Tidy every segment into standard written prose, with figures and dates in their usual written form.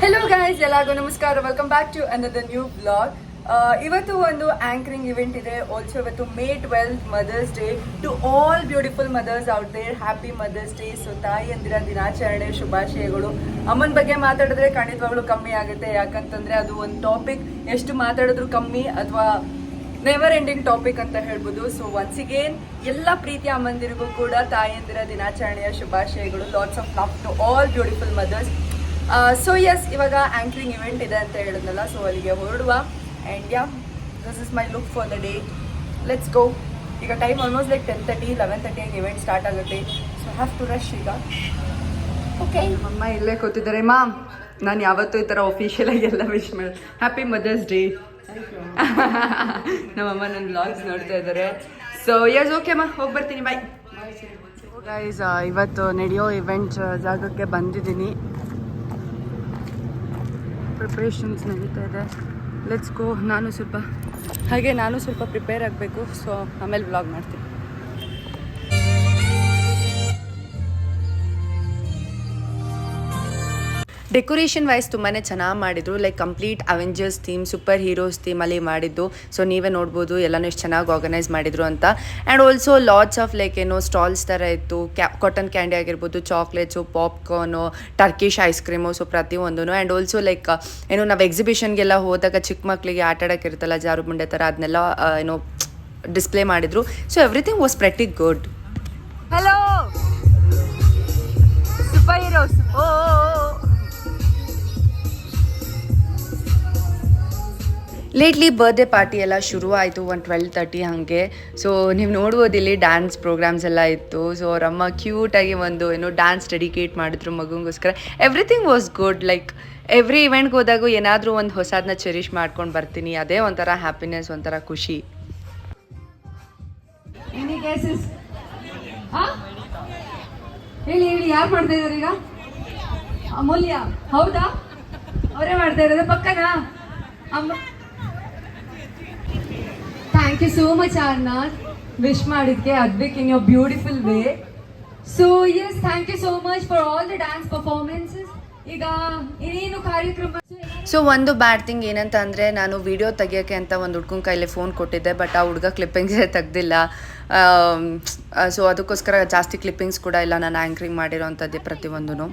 Hello guys, ಎಲ್ಲರಿಗೂ ನಮಸ್ಕಾರ. Welcome back to another new blog. ಇವತ್ತು ಒಂದು ಆಂಕರಿಂಗ್ ಇವೆಂಟ್ ಇದೆ. ಆಲ್ಸೋ ಇವತ್ತು May 12th Mother's Day. To all beautiful mothers out there, happy Mother's Day. So ತಾಯಿಯಂದಿರ ದಿನಾಚರಣೆ ಶುಭಾಶಯಗಳು. ಅಮ್ಮನ ಬಗ್ಗೆ ಮಾತಾಡಿದ್ರೆ ಖಂಡಿತವಾಗ್ಲೂ ಕಮ್ಮಿ ಆಗುತ್ತೆ, ಯಾಕಂತಂದ್ರೆ ಅದು ಒಂದು ಟಾಪಿಕ್ ಎಷ್ಟು ಮಾತಾಡಿದ್ರು ಕಮ್ಮಿ ಅಥವಾ ನೆವರ್ ಎಂಡಿಂಗ್ ಟಾಪಿಕ್ ಅಂತ ಹೇಳ್ಬೋದು. ಸೊ ಒನ್ಸ್ ಅಗೇನ್ ಎಲ್ಲ ಪ್ರೀತಿಯ ಅಮ್ಮಂದಿರಿಗೂ ಕೂಡ ತಾಯಿಯಂದಿರ ದಿನಾಚರಣೆಯ ಶುಭಾಶಯಗಳು. Lots of love to all beautiful mothers. So yes, ಇವಾಗ ಆಂಕರಿಂಗ್ ಇವೆಂಟ್ ಇದೆ ಅಂತ ಹೇಳಿದ್ನಲ್ಲ, ಸೊ ಅಲ್ಲಿಗೆ ಹೊರಡುವ. And yeah, this is my look for the day. Let's go. ಈಗ ಟೈಮ್ ಆಲ್ಮೋಸ್ಟ್ ಲೈಕ್ 10:30, 11:30 ಆಗಿ ಇವೆಂಟ್ ಸ್ಟಾರ್ಟ್ ಆಗುತ್ತೆ. ಸೊ ಹ್ಯಾವ್ ಟು ರಶ್ ಈಗ. ಓಕೆ, ನಮ್ಮಮ್ಮ ಇಲ್ಲೇ ಕೂತಿದ್ದಾರೆ. ಮಾಮ್, ನಾನು ಯಾವತ್ತೂ ಈ ಥರ ಒಫಿಷಿಯಲ್ ಆಗಿ ಎಲ್ಲ ವಿಶ್ ಮಾಡಿ ಹ್ಯಾಪಿ ಮದರ್ಸ್ ಡೇ. ನಮ್ಮಮ್ಮ ನನ್ನ ಬ್ಲಾಗ್ಸ್ ನೋಡ್ತಾ ಇದ್ದಾರೆ. ಸೊ ಎಸ್, ಓಕೆ ಮಾ, ಹೋಗಿ ಬರ್ತೀನಿ, ಬಾಯ್. ಗೈಸ್, ಇವತ್ತು ನಡೆಯೋ ಇವೆಂಟ್ ಜಾಗಕ್ಕೆ ಬಂದಿದ್ದೀನಿ. ಪ್ರಿಪ್ರೇಷನ್ಸ್ ನಡೀತಾ ಇದೆ. Let's go. ನಾನು ಸ್ವಲ್ಪ ಪ್ರಿಪೇರ್ ಆಗಬೇಕು. ಸೊ ಆಮೇಲೆ ವ್ಲಾಗ್ ಮಾಡ್ತೀನಿ. ಡೆಕೋರೇಷನ್ ವೈಸ್ ತುಂಬಾ ಚೆನ್ನಾಗಿ ಮಾಡಿದ್ರು. Like complete Avengers theme, superheroes ಥೀಮಲ್ಲಿ ಮಾಡಿದ್ದು. ಸೊ ನೀವೇ ನೋಡ್ಬೋದು ಎಲ್ಲನೂ ಎಷ್ಟು ಚೆನ್ನಾಗಿ ಆರ್ಗನೈಸ್ ಮಾಡಿದ್ರು ಅಂತ. And also lots of like ಏನೋ ಸ್ಟಾಲ್ಸ್ ಥರ ಇತ್ತು. ಕಾಟನ್ ಕ್ಯಾಂಡಿ ಆಗಿರ್ಬೋದು, chocolates, ಪಾಪ್ಕಾರ್ನು, Turkish ice cream, so ಪ್ರತಿಯೊಂದೂ. ಆ್ಯಂಡ್ ಆಲ್ಸೋ ಲೈಕ್ ಏನೋ ನಾವು ಎಕ್ಸಿಬಿಷನ್ಗೆಲ್ಲ ಹೋದಾಗ ಚಿಕ್ಕ ಮಕ್ಕಳಿಗೆ ಆಟ ಆಡೋಕ್ಕಿರುತ್ತಲ್ಲ, ಜಾರು ಬಂಡೆ ಥರ, ಅದನ್ನೆಲ್ಲ ಏನೋ ಡಿಸ್ಪ್ಲೇ ಮಾಡಿದ್ರು. So everything was pretty good. Hello superheroes. Oh, lately birthday party ಎಲ್ಲ ಶುರು ಆಯಿತು ಒಂದು 12:30 ಹಾಗೆ. ಸೊ ನೀವು ನೋಡ್ಬೋದು ಇಲ್ಲಿ ಡ್ಯಾನ್ಸ್ ಪ್ರೋಗ್ರಾಮ್ಸ್ ಎಲ್ಲ ಇತ್ತು. ಸೊ ಅವರಮ್ಮ ಕ್ಯೂಟಾಗಿ ಒಂದು ಏನೋ ಡ್ಯಾನ್ಸ್ ಡೆಡಿಕೇಟ್ ಮಾಡಿದ್ರು ಮಗುಗೋಸ್ಕರ. Everything was good. Like every ಇವೆಂಟ್ಗೆ ಹೋದಾಗೂ ಏನಾದರೂ ಒಂದು ಹೊಸದನ್ನ ಚೆರಿಷ್ ಮಾಡ್ಕೊಂಡು ಬರ್ತೀನಿ. ಅದೇ ಒಂಥರ ಹ್ಯಾಪಿನೆಸ್, ಒಂಥರ ಖುಷಿ. ಹೇಳಿ ಯಾರು ಮಾಡ್ತಾ ಇದಾರೆ ಈಗ? ಅಮೂಲ್ಯ, ಹೌದಾ? ಅವರೇ ಮಾಡ್ತಾ ಇರೋದು ಪಕ್ಕನಾ? Thank you so much Arnath, wish ಮಾಡಿದ್ಕೆ Advik in your beautiful way. So yes, thank you so much for all the dance performances. ಈಗ ಇನ್ನೇನು ಕಾರ್ಯಕ್ರಮ. ಸೊ ಒಂದು ಬ್ಯಾಡ್ ಥಿಂಗ್ ಏನಂತ ಅಂದರೆ, ನಾನು ವಿಡಿಯೋ ತೆಗಿಯೋಕ್ಕೆ ಅಂತ ಒಂದು ಹುಡ್ಗನ ಕೈಲಿ ಫೋನ್ ಕೊಟ್ಟಿದ್ದೆ, ಬಟ್ ಆ ಹುಡುಗ ಕ್ಲಿಪ್ಪಿಂಗ್ಸೇ ತೆಗ್ದಿಲ್ಲ. ಸೊ ಅದಕ್ಕೋಸ್ಕರ ಜಾಸ್ತಿ ಕ್ಲಿಪ್ಪಿಂಗ್ಸ್ ಕೂಡ ಇಲ್ಲ ನಾನು ಆ್ಯಂಕರಿಂಗ್ ಮಾಡಿರೋವಂಥದ್ದೇ ಪ್ರತಿಯೊಂದೂ.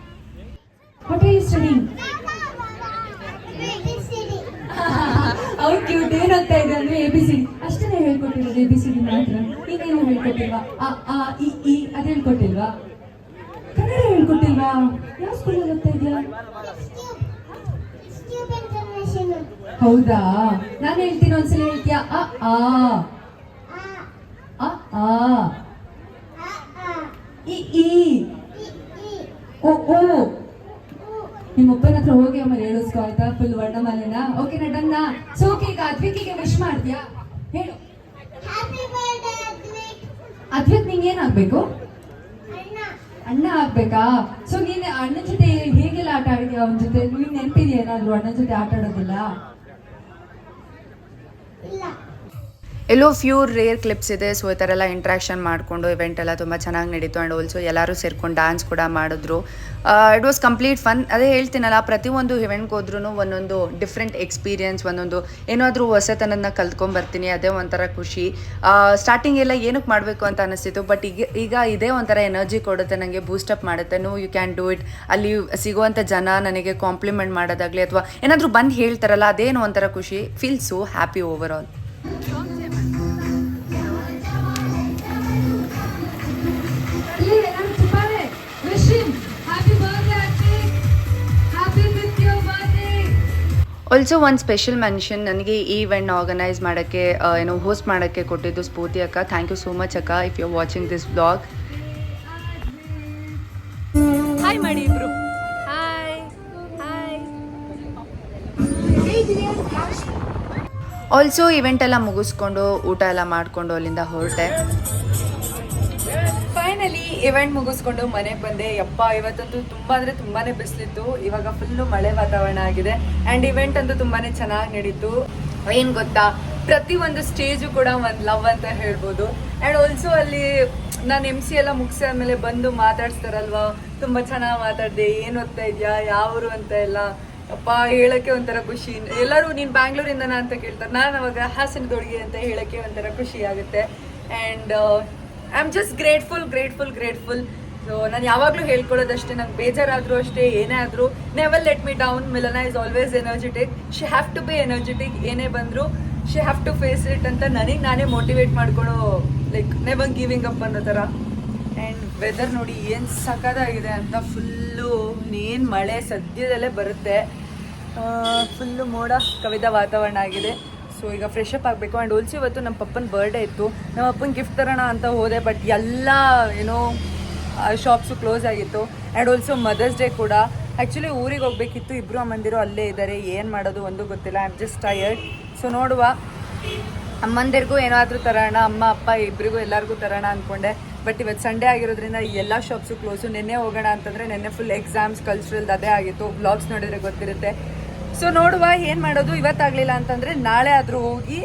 ಅವ್ರು ಕ್ಯೂಟ್ ಏನಂತ ಇದೆ ಅಂದ್ರೆ ABCD ಅಷ್ಟೇ ಹೇಳ್ಕೊಟ್ಟಿರೋದು. ABCD ಮಾತ್ರ, ಇನ್ನೇನು ಹೇಳ್ಕೊಟ್ಟಿಲ್ವಾ? ಈ ಅದು ಹೇಳ್ಕೊಟ್ಟಿಲ್ವಾ? ಕನ್ನಡ ಹೇಳ್ಕೊಟ್ಟಿಲ್ವಾ? ಯಾವ ಸ್ಕೂಲಲ್ಲಿ ಓದ್ತಾ ಇದೆಯಾ? ಹೌದಾ? ನಾನು ಹೇಳ್ತೀನಿ, ಒಂದ್ಸಲ ಹೇಳ್ತೀಯಾ? ಓ ನಿಮ್ಮಪ್ಪನ ಹತ್ರ ಹೋಗಿ ಆಮೇಲೆ ಹೇಳಿಸ್ಕೊ, ಆಯ್ತಾ? ಫುಲ್ ವರ್ಣಮಾಲೆನ. ಓಕೆ ನಡನ್ನ. ಸೊ ಓಕೆ, ಈಗ ಅದ್ವಿಕಿಗೆ ವಿಶ್ ಮಾಡ್ತೀಯಾ? ಹೇಳು. ಅದ್ವಿಕ್, ನಿಂಗೆ ಏನಾಗ್ಬೇಕು? ಅಣ್ಣ ಆಗ್ಬೇಕಾ? ಸೊ ನೀನ್ ಅಣ್ಣನ ಜೊತೆ ಹೇಗೆಲ್ಲ ಆಟ ಆಡಿದ್ಯಾ? ಅವನ ಜೊತೆ ನಿಮ್ಗೆ ನೆನಪಿದೆಯಾ ಏನಾದ್ರು ಅಣ್ಣನ ಜೊತೆ ಆಟ ಆಡೋದಿಲ್ಲ? ಎಲ್ಲೋ ಫ್ಯೂ ರೇರ್ ಕ್ಲಿಪ್ಸ್ ಇದೆ. ಸೊ ಈ ಥರ ಎಲ್ಲ ಇಂಟ್ರಾಕ್ಷನ್ ಮಾಡಿಕೊಂಡು ಇವೆಂಟ್ ಎಲ್ಲ ತುಂಬ ಚೆನ್ನಾಗಿ ನಡೀತು. ಆ್ಯಂಡ್ ಆಲ್ಸೋ ಎಲ್ಲರೂ ಸೇರ್ಕೊಂಡು ಡ್ಯಾನ್ಸ್ ಕೂಡ ಮಾಡಿದ್ರು. It was complete fun. ಅದೇ ಹೇಳ್ತೀನಲ್ಲ, ಪ್ರತಿಯೊಂದು ಇವೆಂಟ್ಗೆ ಹೋದ್ರೂ ಒಂದೊಂದು ಡಿಫ್ರೆಂಟ್ ಎಕ್ಸ್ಪೀರಿಯನ್ಸ್, ಒಂದೊಂದು ಏನಾದರೂ ಹೊಸತನನ್ನ ಕಲ್ತ್ಕೊಂಡ್ಬರ್ತೀನಿ. ಅದೇ ಒಂಥರ ಖುಷಿ. ಸ್ಟಾರ್ಟಿಂಗ್ ಎಲ್ಲ ಏನಕ್ಕೆ ಮಾಡಬೇಕು ಅಂತ ಅನಿಸ್ತಿತ್ತು, ಬಟ್ ಈಗ ಇದೇ ಒಂಥರ ಎನರ್ಜಿ ಕೊಡುತ್ತೆ, ನನಗೆ ಬೂಸ್ಟಪ್ ಮಾಡುತ್ತೆ. No, you can do it. ಅಲ್ಲಿ ಸಿಗುವಂಥ ಜನ ನನಗೆ ಕಾಂಪ್ಲಿಮೆಂಟ್ ಮಾಡೋದಾಗಲಿ ಅಥವಾ ಏನಾದರೂ ಬಂದು ಹೇಳ್ತಾರಲ್ಲ, ಅದೇನು ಒಂಥರ ಖುಷಿ. Feel so happy over all. Also ಒಂದು ಸ್ಪೆಷಲ್ ಮೆನ್ಷನ್ ನನಗೆ ಈ ಇವೆಂಟ್ ಆರ್ಗನೈಸ್ ಮಾಡೋಕ್ಕೆ, ಏನೋ ಹೋಸ್ಟ್ ಮಾಡೋಕ್ಕೆ ಕೊಟ್ಟಿದ್ದು ಸ್ಫೂರ್ತಿ ಅಕ್ಕ. ಥ್ಯಾಂಕ್ ಯು ಸೋ ಮಚ್ ಅಕ್ಕ, if you are watching this blog. Hi ಮಾಡಿ ಇಬ್ರು. Hi hi. ಆಲ್ಸೋ ಇವೆಂಟ್ ಎಲ್ಲ ಮುಗಿಸ್ಕೊಂಡು ಊಟ ಎಲ್ಲ ಮಾಡಿಕೊಂಡು ಅಲ್ಲಿಂದ ಹೊರಟೆ. ಫೈನಲಿ ಇವೆಂಟ್ ಮುಗಿಸ್ಕೊಂಡು ಮನೆಗೆ ಬಂದೆ. ಯಪ್ಪ, ಇವತ್ತಂತೂ ತುಂಬ ಅಂದರೆ ತುಂಬಾ ಬಿಸಿಲಿತ್ತು. ಇವಾಗ ಫುಲ್ಲು ಮಳೆ ವಾತಾವರಣ ಆಗಿದೆ. ಆ್ಯಂಡ್ ಇವೆಂಟ್ ಅಂತೂ ತುಂಬಾ ಚೆನ್ನಾಗಿ ನಡೀತು. ಏನು ಗೊತ್ತಾ, ಪ್ರತಿಯೊಂದು ಸ್ಟೇಜು ಕೂಡ ಒಂದು ಲವ್ ಅಂತ ಹೇಳ್ಬೋದು. ಆ್ಯಂಡ್ ಆಲ್ಸೋ ಅಲ್ಲಿ ನಾನು MC ಎಲ್ಲ ಮುಗಿಸಿ ಆದಮೇಲೆ ಬಂದು ಮಾತಾಡ್ಸ್ತಾರಲ್ವ, ತುಂಬ ಚೆನ್ನಾಗಿ ಮಾತಾಡಿದೆ, ಏನು ಓದ್ತಾ ಇದೆಯಾ, ಯಾವರು ಅಂತ ಎಲ್ಲ ಅಪ್ಪ ಹೇಳಕ್ಕೆ ಒಂಥರ ಖುಷಿ. ಎಲ್ಲರೂ ನೀನು ಬ್ಯಾಂಗ್ಳೂರಿಂದನಾ ಅಂತ ಕೇಳ್ತಾರೆ, ನಾನು ಅವಾಗ ಹಾಸನದೊಳಗೆ ಅಂತ ಹೇಳಕ್ಕೆ ಒಂಥರ ಖುಷಿ ಆಗುತ್ತೆ. And I am just grateful. So ನಾನು ಯಾವಾಗಲೂ ಹೇಳ್ಕೊಳ್ಳೋದಷ್ಟೇ, ನಂಗೆ ಬೇಜಾರಾದರೂ ಅಷ್ಟೇ, ಏನೇ ಆದರೂ never let me down. Milana is always energetic, she have to be energetic. ಏನೇ ಬಂದರೂ she have to face it ಅಂತ ನನಗೆ ನಾನೇ ಮೋಟಿವೇಟ್ ಮಾಡ್ಕೊಳ್ಳೋ, ಲೈಕ್ ನೆವರ್ ಗಿವಿಂಗ್ ಅಪ್ ಅನ್ನೋ ಥರ. ಆ್ಯಂಡ್ ವೆದರ್ ನೋಡಿ ಏನು ಸಖತ್ತಾಗಿದೆ ಅಂತ. ಫುಲ್ಲು ಏನು ಮಳೆ ಸದ್ಯದಲ್ಲೇ ಬರುತ್ತೆ. ಫುಲ್ಲು ಮೋಡ ಕವಿದ ವಾತಾವರಣ ಆಗಿದೆ. ಸೊ ಈಗ ಫ್ರೆಶ್ ಅಪ್ ಆಗಬೇಕು. ಆ್ಯಂಡ್ ಆಲ್ಸೋ ಇವತ್ತು ನಮ್ಮ ಪಪ್ಪನ ಬರ್ಡೇ ಇತ್ತು. ನಮ್ಮ ಅಪ್ಪನ ಗಿಫ್ಟ್ ತರೋಣ ಅಂತ ಹೋದೆ, ಬಟ್ ಎಲ್ಲ ಏನೋ ಶಾಪ್ಸು ಕ್ಲೋಸ್ ಆಗಿತ್ತು. ಆ್ಯಂಡ್ ಆಲ್ಸೋ ಮದರ್ಸ್ ಡೇ ಕೂಡ. ಆ್ಯಕ್ಚುಲಿ ಊರಿಗೆ ಹೋಗ್ಬೇಕಿತ್ತು, ಇಬ್ಬರು ಅಮ್ಮಂದಿರು ಅಲ್ಲೇ ಇದ್ದಾರೆ. ಏನು ಮಾಡೋದು ಒಂದು ಗೊತ್ತಿಲ್ಲ. I am just tired. So ನೋಡುವ, ಅಮ್ಮಂದಿರಿಗೂ ಏನಾದರೂ ತರೋಣ, ಅಮ್ಮ ಅಪ್ಪ ಇಬ್ಬರಿಗೂ ಎಲ್ಲರಿಗೂ ತರೋಣ ಅಂದ್ಕೊಂಡೆ. ಬಟ್ ಇವತ್ತು ಸಂಡೇ ಆಗಿರೋದ್ರಿಂದ ಎಲ್ಲ ಶಾಪ್ಸು ಕ್ಲೋಸು. ನಿನ್ನೆ ಹೋಗೋಣ ಅಂತಂದರೆ ನಿನ್ನೆ ಫುಲ್ ಎಕ್ಸಾಮ್ಸ್ ಕಲ್ಚರಲ್ ಅದೇ ಆಗಿತ್ತು. ವ್ಲಾಗ್ಸ್ ನೋಡಿದರೆ ಗೊತ್ತಿರುತ್ತೆ. ಸೊ ನೋಡುವ ಏನು ಮಾಡೋದು. ಇವತ್ತಾಗಲಿಲ್ಲ ಅಂತಂದರೆ ನಾಳೆ ಆದರೂ ಹೋಗಿ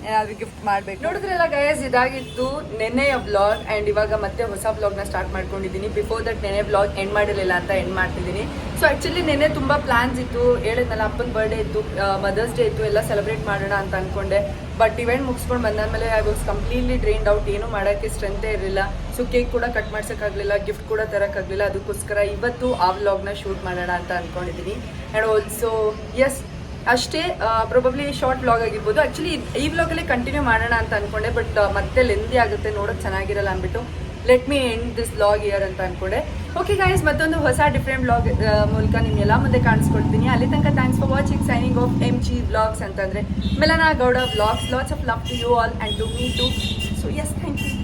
ಏನಾದರೂ ಗಿಫ್ಟ್ ಮಾಡಬೇಕು. ನೋಡಿದ್ರೆಲ್ಲ ಗೈಸ್, ಇದಾಗಿತ್ತು ನೆನ್ನೆಯ ವ್ಲಾಗ್. ಆ್ಯಂಡ್ ಇವಾಗ ಮತ್ತೆ ಹೊಸ ವ್ಲಾಗ್ನ ಸ್ಟಾರ್ಟ್ ಮಾಡ್ಕೊಂಡಿದ್ದೀನಿ. ಬಿಫೋರ್ ದಟ್ ನೆನ್ನೆ ವ್ಲಾಗ್ ಎಂಡ್ ಮಾಡಿರಲಿಲ್ಲ ಅಂತ ಎಂಡ್ ಮಾಡ್ತಿದ್ದೀನಿ. ಸೊ ಆ್ಯಕ್ಚುಲಿ ನೆನ್ನೆ ತುಂಬ ಪ್ಲ್ಯಾನ್ಸ್ ಇತ್ತು. ಹೇಳಿದ್ನಲ್ಲ, ಅಪ್ಪನ ಬರ್ಡೇ ಇತ್ತು, ಮದರ್ಸ್ ಡೇ ಇತ್ತು, ಎಲ್ಲ ಸೆಲೆಬ್ರೇಟ್ ಮಾಡೋಣ ಅಂತ ಅಂದ್ಕೊಂಡೆ. ಬಟ್ ಇವೆಂಟ್ ಮುಗಿಸ್ಕೊಂಡು ಬಂದಾದಮೇಲೆ I was completely drained out. ಏನೂ ಮಾಡೋಕ್ಕೆ ಸ್ಟ್ರೆಂತೇ ಇರಲಿಲ್ಲ. ಸೊ ಕೇಕ್ ಕೂಡ ಕಟ್ ಮಾಡ್ಸೋಕ್ಕಾಗಲಿಲ್ಲ, ಗಿಫ್ಟ್ ಕೂಡ ತರೋಕ್ಕಾಗಲಿಲ್ಲ. ಅದಕ್ಕೋಸ್ಕರ ಇವತ್ತು ಆ ವ್ಲಾಗ್ನ ಶೂಟ್ ಮಾಡೋಣ ಅಂತ ಅಂದ್ಕೊಂಡಿದ್ದೀನಿ. ಆ್ಯಂಡ್ ಆಲ್ಸೋ ಎಸ್ ಅಷ್ಟೇ, ಪ್ರೊಬಬ್ಲಿ ಶಾರ್ಟ್ ವ್ಲಾಗ್ ಆಗಿರ್ಬೋದು. ಆ್ಯಕ್ಚುಲಿ ಈ ವ್ಲಾಗಲ್ಲಿ ಕಂಟಿನ್ಯೂ ಮಾಡೋಣ ಅಂತ ಅಂದ್ಕೊಂಡೆ, ಬಟ್ ಮತ್ತೆ ಲೆಂದಿ ಆಗುತ್ತೆ, ನೋಡೋಕ್ಕೆ ಚೆನ್ನಾಗಿರಲ್ಲ ಅಂದ್ಬಿಟ್ಟು let me end this vlog year ಅಂತ ಅಂದ್ಕೊಂಡೆ. ಓಕೆ ಗೈಸ್, ಮತ್ತೊಂದು ಹೊಸ ಡಿಫ್ರೆಂಟ್ ವ್ಲಾಗ್ ಮೂಲಕ ನಿಮ್ಮೆಲ್ಲ ಮುಂದೆ ಕಾಣಿಸ್ಕೊಳ್ತೀನಿ. ಅಲ್ಲಿ ತನಕ thanks for watching. Signing off MG vlogs ಅಂತಂದರೆ Milana Gowda vlogs. Lots of love to you all and to me too. So yes, thank you.